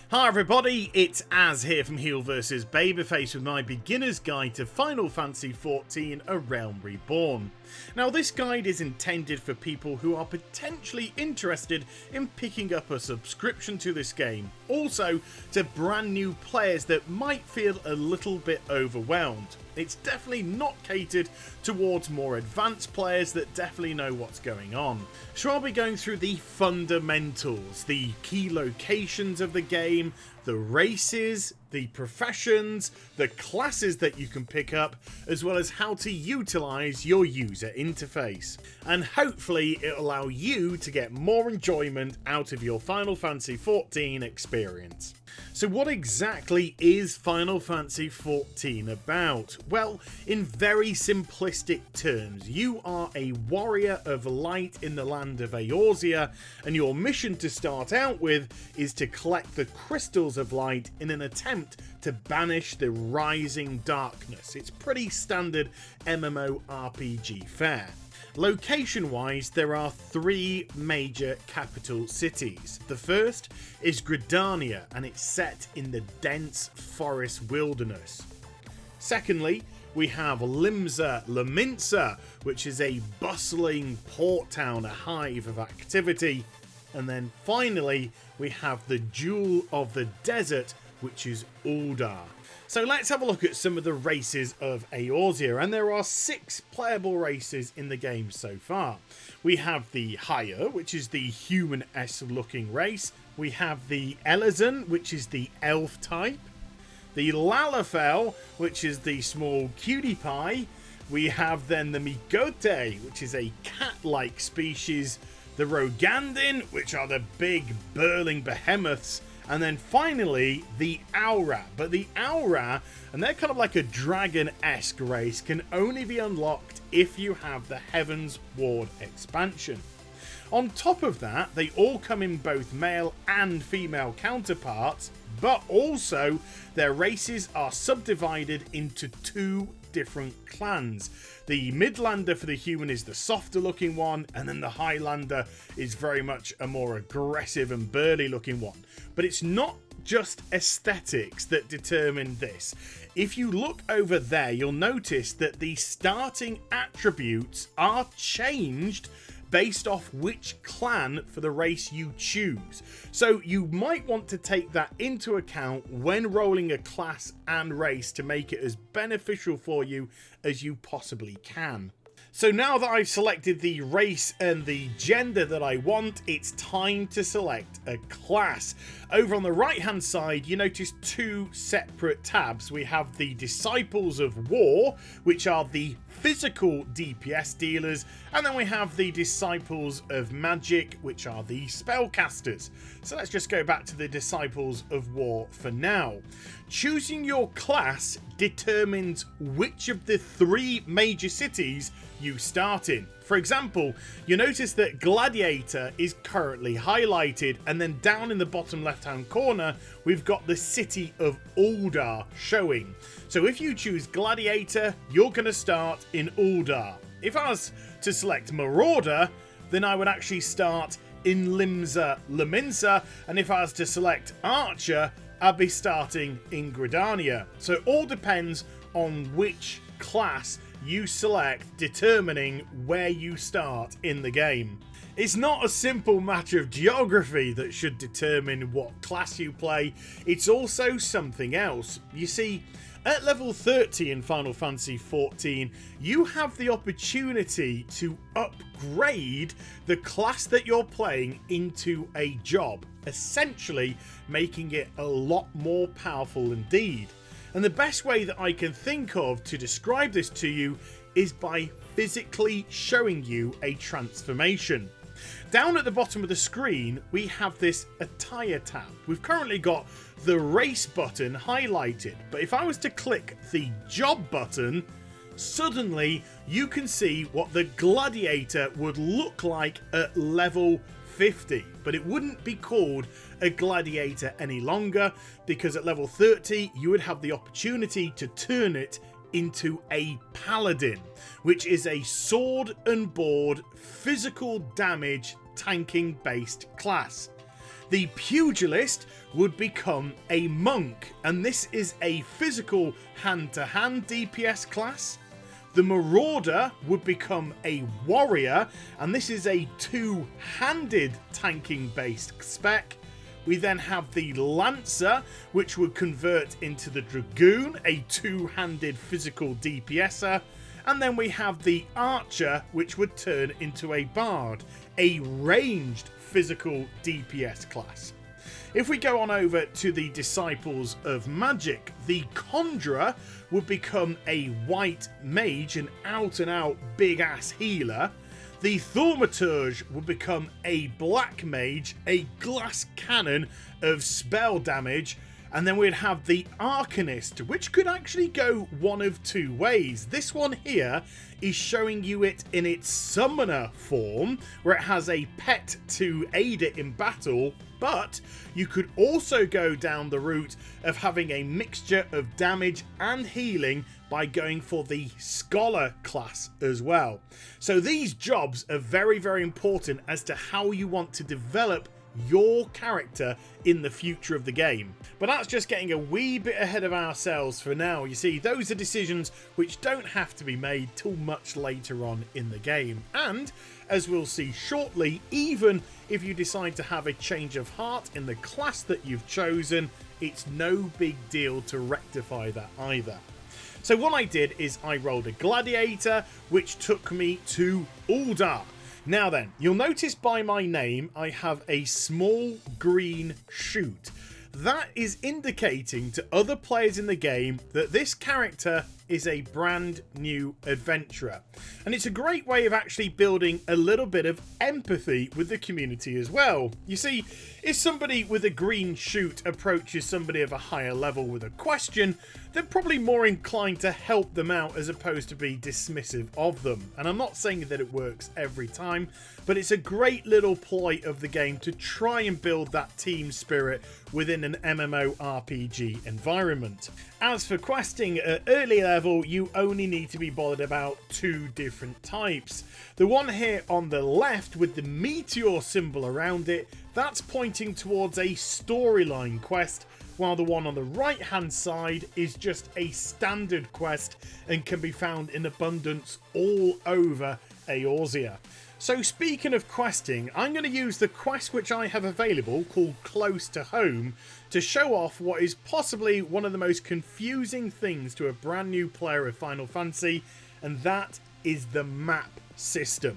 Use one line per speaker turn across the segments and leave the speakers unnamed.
Hi everybody, it's Az here from Heel vs Babyface with my beginner's guide to Final Fantasy XIV, A Realm Reborn. Now this guide is intended for people who are potentially interested in picking up a subscription to this game, also to brand new players that might feel a little bit overwhelmed. It's definitely not catered towards more advanced players that definitely know what's going on. So I'll be going through the fundamentals, the key locations of the game, the races, the professions, the classes that you can pick up, as well as how to utilise your user interface. And hopefully it'll allow you to get more enjoyment out of your Final Fantasy XIV experience. So what exactly is Final Fantasy XIV about? Well, in very simplistic terms, you are a warrior of light in the land of Eorzea, and your mission to start out with is to collect the crystals of light in an attempt to banish the rising darkness. It's pretty standard MMORPG fare. Location-wise, there are three major capital cities. The first is Gridania, and it's set in the dense forest wilderness. Secondly, we have Limsa, which is a bustling port town, a hive of activity. And then finally, we have the Jewel of the Desert, which is Uldar. So let's have a look at some of the races of Eorzea, and there are 6 playable races in the game so far. We have the Higher, which is the human-esque looking race. We have the Elezen, which is the elf type. The Lalafell, which is the small cutie pie. We have then the Migote, which is a cat-like species. The Rogandin, which are the big burling behemoths. And then finally, the Aura. But the Aura, and they're kind of like a dragon-esque race, can only be unlocked if you have the Heaven's Ward expansion. On top of that, they all come in both male and female counterparts, but also their races are subdivided into 2 different clans. The Midlander for the human is the softer looking one, and then the Highlander is very much a more aggressive and burly looking one. But it's not just aesthetics that determine this. If you look over there, you'll notice that the starting attributes are changed based off which clan for the race you choose. So you might want to take that into account when rolling a class and race to make it as beneficial for you as you possibly can. So now that I've selected the race and the gender that I want, it's time to select a class. Over on the right hand side, you notice 2 separate tabs. We have the Disciples of War, which are the physical DPS dealers, and then we have the Disciples of Magic, which are the spellcasters. So let's just go back to the Disciples of War for now. Choosing your class determines which of the 3 major cities you start in. For example, you notice that Gladiator is currently highlighted, and then down in the bottom left hand corner we've got the city of Uldar showing. So if you choose Gladiator, you're going to start in Uldar. If I was to select Marauder, then I would actually start in Limsa, and if I was to select Archer, I'd be starting in Gridania. So it all depends on which class you select, determining where you start in the game. It's not a simple matter of geography that should determine what class you play, it's also something else. You see, at level 30 in Final Fantasy XIV, you have the opportunity to upgrade the class that you're playing into a job, essentially making it a lot more powerful indeed. And the best way that I can think of to describe this to you is by physically showing you a transformation. Down at the bottom of the screen, we have this attire tab. We've currently got the race button highlighted, but if I was to click the job button, suddenly you can see what the Gladiator would look like at level 50, but it wouldn't be called a Gladiator any longer, because at level 30 you would have the opportunity to turn it into a Paladin, which is a sword and board physical damage tanking based class. The pugilist would become a monk, and this is a physical hand-to-hand DPS class. The marauder would become a warrior, and this is a two-handed tanking based spec. We then have the lancer, which would convert into the dragoon, a two-handed physical DPSer. And then we have the archer, which would turn into a bard, a ranged physical DPS class. If we go on over to the Disciples of Magic, the Conjurer would become a white mage, an out-and-out big-ass healer. The Thaumaturge would become a black mage, a glass cannon of spell damage. And then we'd have the Arcanist, which could actually go one of two ways. This one here is showing you it in its summoner form, where it has a pet to aid it in battle, but you could also go down the route of having a mixture of damage and healing by going for the Scholar class as well. So these jobs are very, very important as to how you want to develop your character in the future of the game. But that's just getting a wee bit ahead of ourselves for now. You see, those are decisions which don't have to be made till much later on in the game. And as we'll see shortly, even if you decide to have a change of heart in the class that you've chosen, it's no big deal to rectify that either. So what I did is I rolled a gladiator, which took me to Uldar. Now then, you'll notice by my name I have a small green shoot. That is indicating to other players in the game that this character is a brand new adventurer. And it's a great way of actually building a little bit of empathy with the community as well. You see, if somebody with a green shoot approaches somebody of a higher level with a question, they're probably more inclined to help them out as opposed to be dismissive of them. And I'm not saying that it works every time, but it's a great little ploy of the game to try and build that team spirit within an MMORPG environment. As for questing at early level, you only need to be bothered about two different types. The one here on the left with the meteor symbol around it, that's pointing towards a storyline quest, while the one on the right hand side is just a standard quest and can be found in abundance all over Eorzea. So speaking of questing, I'm going to use the quest which I have available called Close to Home to show off what is possibly one of the most confusing things to a brand new player of Final Fantasy, and that is the map system.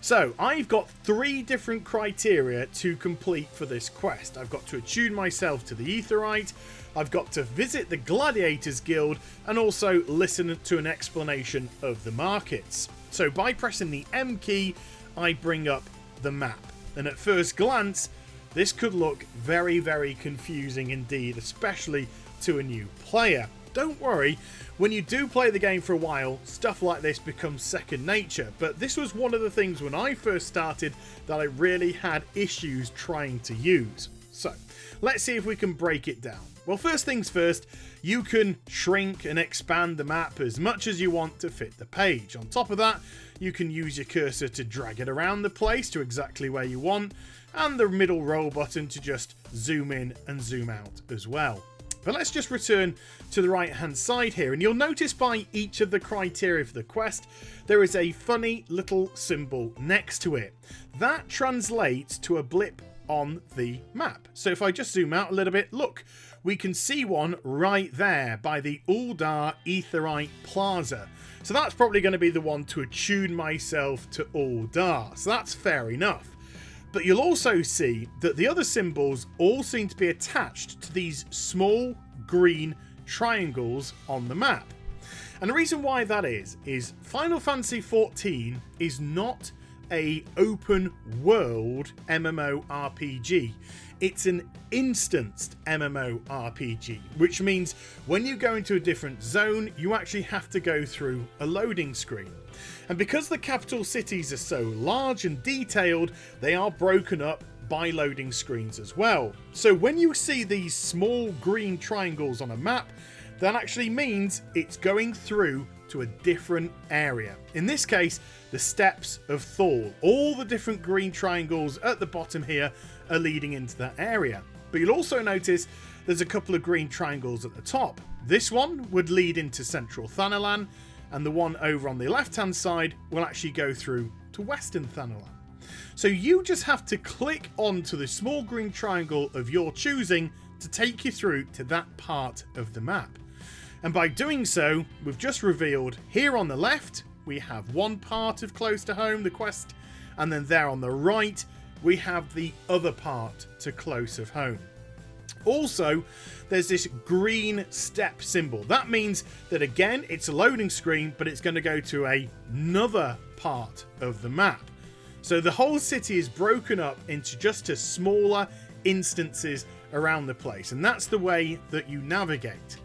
So I've got 3 different criteria to complete for this quest. I've got to attune myself to the Aetheryte, I've got to visit the Gladiators Guild, and also listen to an explanation of the markets. So by pressing the M key, I bring up the map. And at first glance, this could look very, very confusing indeed, especially to a new player. Don't worry, when you do play the game for a while, stuff like this becomes second nature. But this was one of the things when I first started that I really had issues trying to use. So let's see if we can break it down. Well, first things first, you can shrink and expand the map as much as you want to fit the page. On top of that, you can use your cursor to drag it around the place to exactly where you want, and the middle roll button to just zoom in and zoom out as well. But let's just return to the right hand side here, and you'll notice by each of the criteria for the quest, there is a funny little symbol next to it. That translates to a blip on the map. So if I just zoom out a little bit, look, we can see one right there by the Uldar Aetheryte Plaza. So that's probably going to be the one to attune myself to Uldar. So that's fair enough. But you'll also see that the other symbols all seem to be attached to these small green triangles on the map. And the reason why that is Final Fantasy XIV is not a open world MMORPG. It's an instanced MMORPG, which means when you go into a different zone, you actually have to go through a loading screen. And because the capital cities are so large and detailed, they are broken up by loading screens as well. So when you see these small green triangles on a map, that actually means it's going through to a different area. In this case, the Steppes of Thor. All the different green triangles at the bottom here are leading into that area. But you'll also notice there's a couple of green triangles at the top. This one would lead into Central Thanalan, and the one over on the left hand side will actually go through to Western Thanalan. So you just have to click onto the small green triangle of your choosing to take you through to that part of the map. And by doing so, we've just revealed here on the left we have one part of Close to Home, the quest, and then there on the right we have the other part to Close of Home. Also, there's this green step symbol. That means that again it's a loading screen, but it's going to go to another part of the map. So the whole city is broken up into just a smaller instances around the place, and that's the way that you navigate.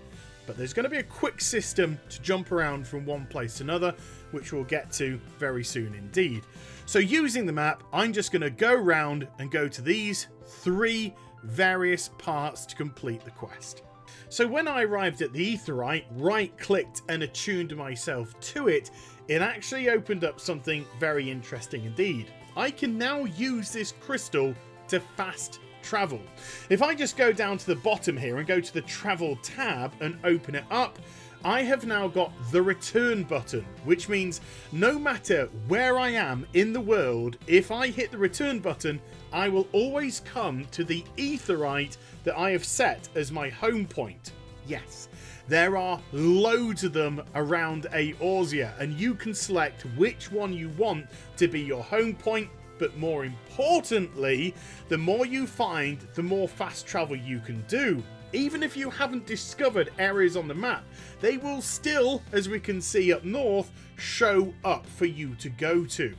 But there's going to be a quick system to jump around from one place to another, which we'll get to very soon indeed. So using the map, I'm just going to go around and go to these 3 various parts to complete the quest. So when I arrived at the Aetheryte, right-clicked and attuned myself to it, it actually opened up something very interesting indeed. I can now use this crystal to fast travel. If I just go down to the bottom here and go to the travel tab and open it up, I have now got the return button, which means no matter where I am in the world, if I hit the return button, I will always come to the Aetheryte that I have set as my home point. Yes, there are loads of them around Eorzea, and you can select which one you want to be your home point. But more importantly, the more you find, the more fast travel you can do. Even if you haven't discovered areas on the map, they will still, as we can see up north, show up for you to go to.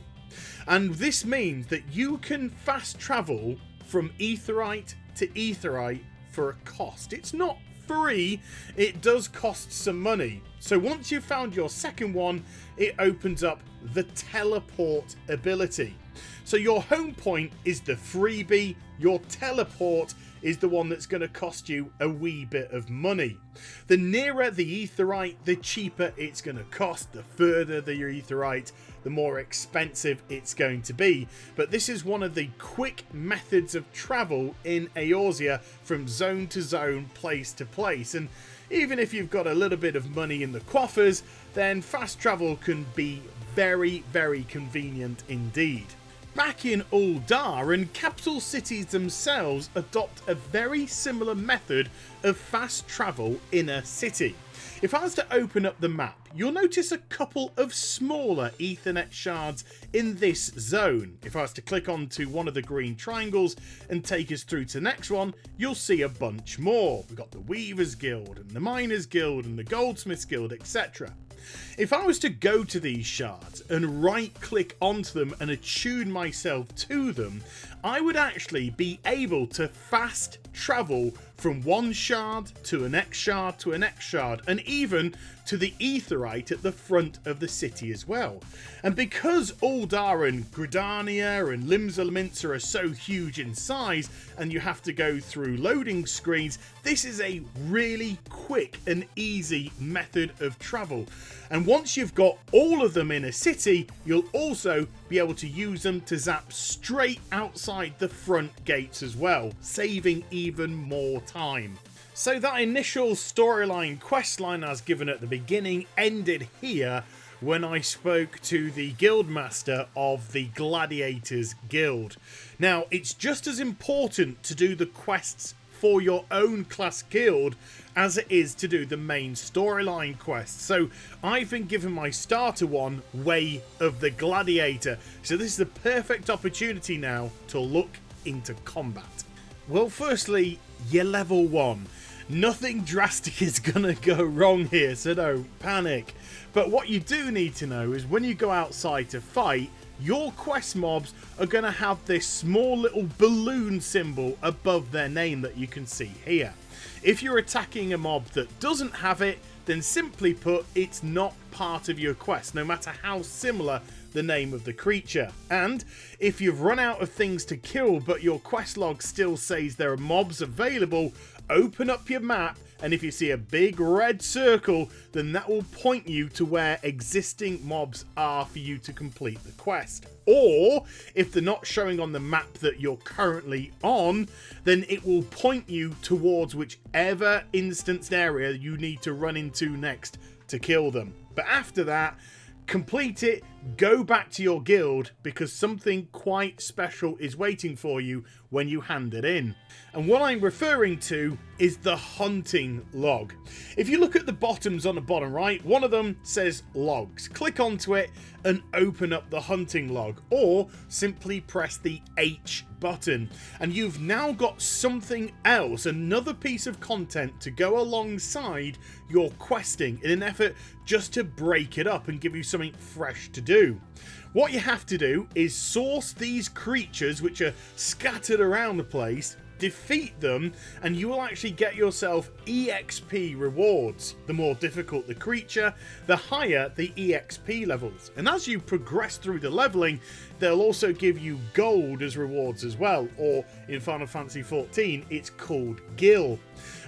And this means that you can fast travel from Aetheryte to Aetheryte for a cost. It's not free, it does cost some money. So once you've found your second one, it opens up the teleport ability. So your home point is the freebie, your teleport is the one that's going to cost you a wee bit of money. The nearer the Aetheryte, the cheaper it's going to cost. The further the Aetheryte, the more expensive it's going to be. But this is one of the quick methods of travel in Eorzea from zone to zone, place to place. And even if you've got a little bit of money in the coffers, then fast travel can be very, very convenient indeed. Back in Ul'Dahn, capital cities themselves adopt a very similar method of fast travel in a city. If I was to open up the map, you'll notice a couple of smaller Ethernet shards in this zone. If I was to click onto one of the green triangles and take us through to the next one, you'll see a bunch more. We've got the Weavers Guild and the Miners Guild and the Goldsmiths Guild, etc. If I was to go to these shards and right click onto them and attune myself to them, I would actually be able to fast travel from one shard to a next shard to a next shard, and even to the Aetheryte at the front of the city as well. And because Ul'Dahn, Gridania and Limsa Lominsa are so huge in size and you have to go through loading screens, this is a really quick and easy method of travel. And once you've got all of them in a city, you'll also be able to use them to zap straight outside the front gates as well, saving even more time. So that initial storyline questline I was given at the beginning ended here when I spoke to the guildmaster of the Gladiators Guild. Now, it's just as important to do the quests for your own class guild as it is to do the main storyline quests. So I've been given my starter one, Way of the Gladiator. So this is the perfect opportunity now to look into combat. Well, firstly, you're level 1. Nothing drastic is gonna go wrong here, so don't panic. But what you do need to know is when you go outside to fight, your quest mobs are going to have this small little balloon symbol above their name that you can see here. If you're attacking a mob that doesn't have it, then simply put, it's not part of your quest, no matter how similar the name of the creature. And if you've run out of things to kill but your quest log still says there are mobs available, open up your map and if you see a big red circle, then that will point you to where existing mobs are for you to complete the quest. Or if they're not showing on the map that you're currently on, then it will point you towards whichever instanced area you need to run into next to kill them. But after that, complete it, go back to your guild, because something quite special is waiting for you when you hand it in. And what I'm referring to is the hunting log. If you look at the bottoms on the bottom right, one of them says logs. Click onto it and open up the hunting log, or simply press the H button. And you've now got something else, another piece of content to go alongside your questing in an effort just to break it up and give you something fresh to do. What you have to do is source these creatures which are scattered around the place, defeat them, and you will actually get yourself EXP rewards. The more difficult the creature, the higher the EXP levels. And as you progress through the leveling, they'll also give you gold as rewards as well, or in Final Fantasy XIV, it's called gil.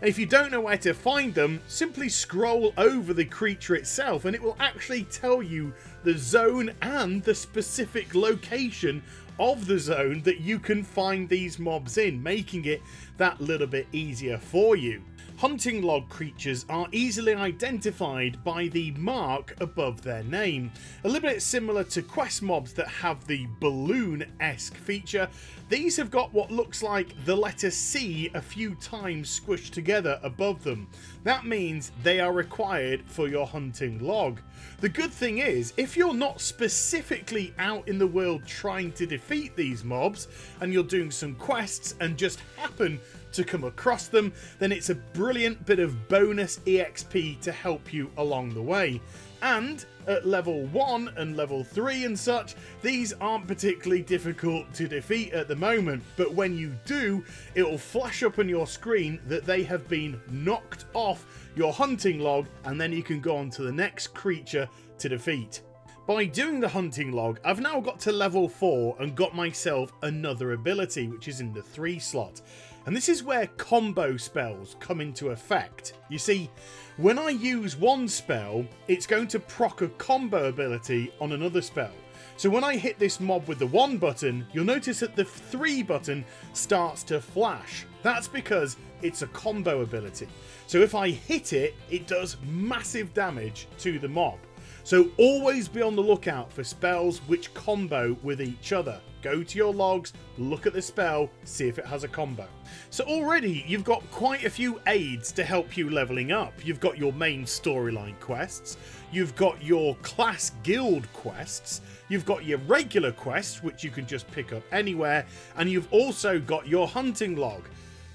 And if you don't know where to find them, simply scroll over the creature itself and it will actually tell you the zone and the specific location of the zone that you can find these mobs in, making it that little bit easier for you. Hunting log creatures are easily identified by the mark above their name. A little bit similar to quest mobs that have the balloon-esque feature, these have got what looks like the letter C a few times squished together above them. That means they are required for your hunting log. The good thing is, if you're not specifically out in the world trying to defeat these mobs, and you're doing some quests and just happen to come across them, then it's a brilliant bit of bonus EXP to help you along the way. And at level 1 and level 3 and such, these aren't particularly difficult to defeat at the moment, but when you do, it will flash up on your screen that they have been knocked off your hunting log, and then you can go on to the next creature to defeat. By doing the hunting log, I've now got to level 4 and got myself another ability, which is in the 3 slot. And this is where combo spells come into effect. You see, when I use one spell, it's going to proc a combo ability on another spell. So when I hit this mob with the 1 button, you'll notice that the 3 button starts to flash. That's because it's a combo ability. So if I hit it, it does massive damage to the mob. So always be on the lookout for spells which combo with each other. Go to your logs, look at the spell, see if it has a combo. So already you've got quite a few aids to help you leveling up. You've got your main storyline quests, you've got your class guild quests, you've got your regular quests which you can just pick up anywhere, and you've also got your hunting log.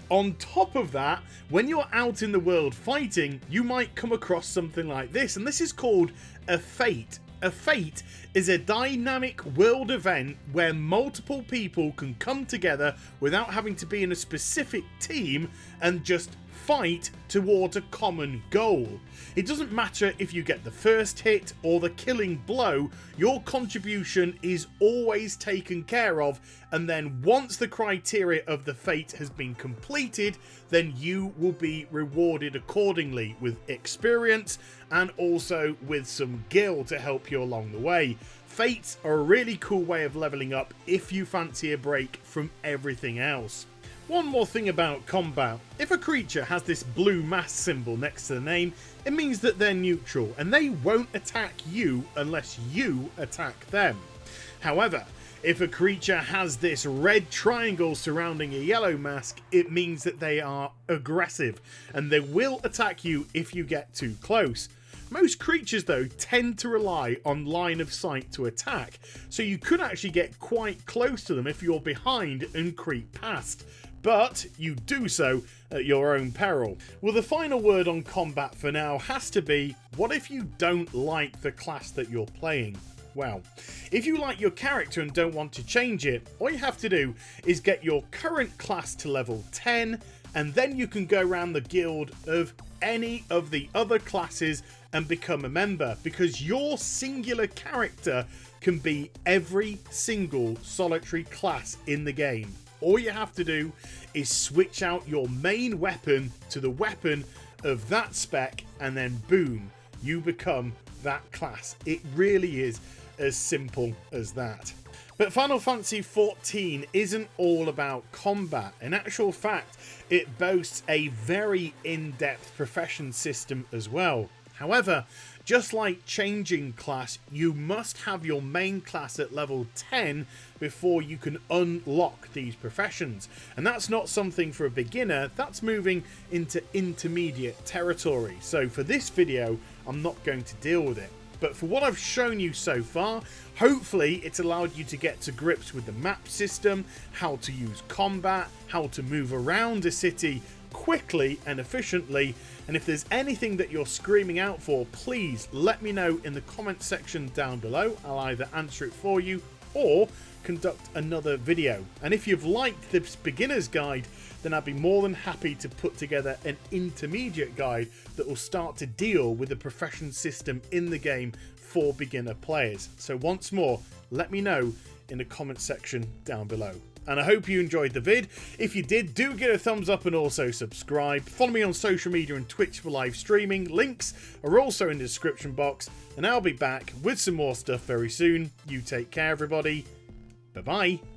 On top of that, when you're out in the world fighting, you might come across something like this, and this is called a fate. A fate is a dynamic world event where multiple people can come together without having to be in a specific team and just fight towards a common goal. It doesn't matter if you get the first hit or the killing blow, your contribution is always taken care of, and then once the criteria of the fate has been completed, then you will be rewarded accordingly with experience and also with some gil to help you along the way. Fates are a really cool way of leveling up if you fancy a break from everything else. One more thing about combat. If a creature has this blue mass symbol next to the name, it means that they're neutral and they won't attack you unless you attack them. However, if a creature has this red triangle surrounding a yellow mask, it means that they are aggressive and they will attack you if you get too close. Most creatures though tend to rely on line of sight to attack, so you could actually get quite close to them if you're behind and creep past. But you do so at your own peril. Well, the final word on combat for now has to be, what if you don't like the class that you're playing? Well, if you like your character and don't want to change it, all you have to do is get your current class to level 10, and then you can go around the guild of any of the other classes and become a member, because your singular character can be every single solitary class in the game. All you have to do is switch out your main weapon to the weapon of that spec, and then boom, you become that class. It really is as simple as that. But Final Fantasy XIV isn't all about combat. In actual fact, it boasts a very in-depth profession system as well. However, just like changing class, you must have your main class at level 10 before you can unlock these professions. And that's not something for a beginner, that's moving into intermediate territory. So for this video, I'm not going to deal with it. But for what I've shown you so far, hopefully it's allowed you to get to grips with the map system, how to use combat, how to move around a city quickly and efficiently. And if there's anything that you're screaming out for, please let me know in the comment section down below. I'll either answer it for you or conduct another video. And if you've liked this beginner's guide, then I'd be more than happy to put together an intermediate guide that will start to deal with the profession system in the game for beginner players. So once more, let me know in the comment section down below. And I hope you enjoyed the vid. If you did, do give it a thumbs up and also subscribe. Follow me on social media and Twitch for live streaming. Links are also in the description box. And I'll be back with some more stuff very soon. You take care, everybody. Bye-bye.